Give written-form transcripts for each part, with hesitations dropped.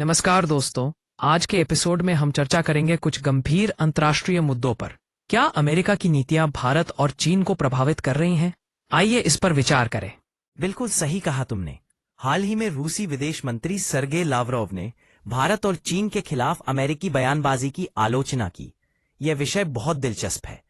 नमस्कार दोस्तों। आज के एपिसोड में हम चर्चा करेंगे कुछ गंभीर अंतर्राष्ट्रीय मुद्दों पर। क्या अमेरिका की नीतियां भारत और चीन को प्रभावित कर रही हैं? आइए इस पर विचार करें। बिल्कुल सही कहा तुमने। हाल ही में रूसी विदेश मंत्री सर्गेई लावरोव ने भारत और चीन के खिलाफ अमेरिकी बयानबाजी की आलोचना की। यह विषय बहुत दिलचस्प है।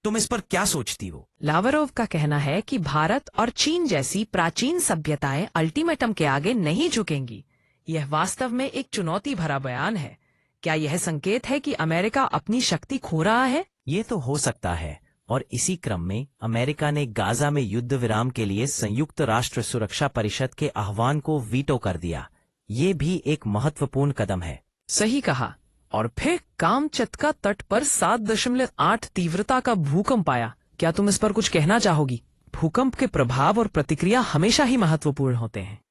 तुम इस पर क्या सोचती हो? लावरोव का कहना है कि भारत और चीन जैसी प्राचीन सभ्यताएं अल्टीमेटम के आगे नहीं झुकेंगी। यह वास्तव में एक चुनौती भरा बयान है। क्या यह संकेत है कि अमेरिका अपनी शक्ति खो रहा है? ये तो हो सकता है। और इसी क्रम में अमेरिका ने गाजा में युद्ध विराम के लिए संयुक्त राष्ट्र सुरक्षा परिषद के आह्वान को वीटो कर दिया। ये भी एक महत्वपूर्ण कदम है। सही कहा। और फिर कामचत्का तट पर 7.8 तीव्रता का भूकंप आया। क्या तुम इस पर कुछ कहना चाहोगी? भूकंप के प्रभाव और प्रतिक्रिया हमेशा ही महत्वपूर्ण होते हैं।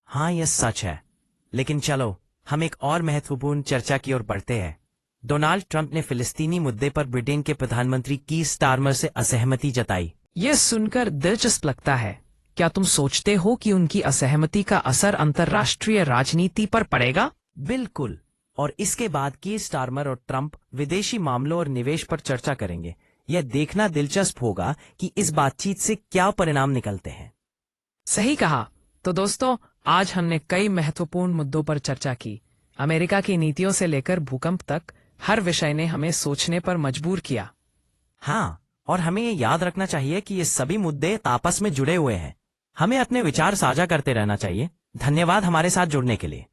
हाँ, यह सच है। लेकिन चलो हम एक और महत्वपूर्ण चर्चा की ओर बढ़ते हैं। डोनाल्ड ट्रंप ने फिलिस्तीनी मुद्दे पर ब्रिटेन के प्रधानमंत्री कीर स्टारमर से असहमति जताई। यह सुनकर दिलचस्प लगता है। क्या तुम सोचते हो कि उनकी असहमति का असर अंतर्राष्ट्रीय राजनीति पर पड़ेगा? बिल्कुल। और इसके बाद कीर स्टारमर और ट्रंप विदेशी मामलों और निवेश पर चर्चा करेंगे। यह देखना दिलचस्प होगा कि इस बातचीत से क्या परिणाम निकलते हैं। सही कहा। तो दोस्तों, आज हमने कई महत्वपूर्ण मुद्दों पर चर्चा की। अमेरिका की नीतियों से लेकर भूकंप तक हर विषय ने हमें सोचने पर मजबूर किया। हाँ, और हमें ये याद रखना चाहिए कि ये सभी मुद्दे आपस में जुड़े हुए हैं। हमें अपने विचार साझा करते रहना चाहिए। धन्यवाद हमारे साथ जुड़ने के लिए।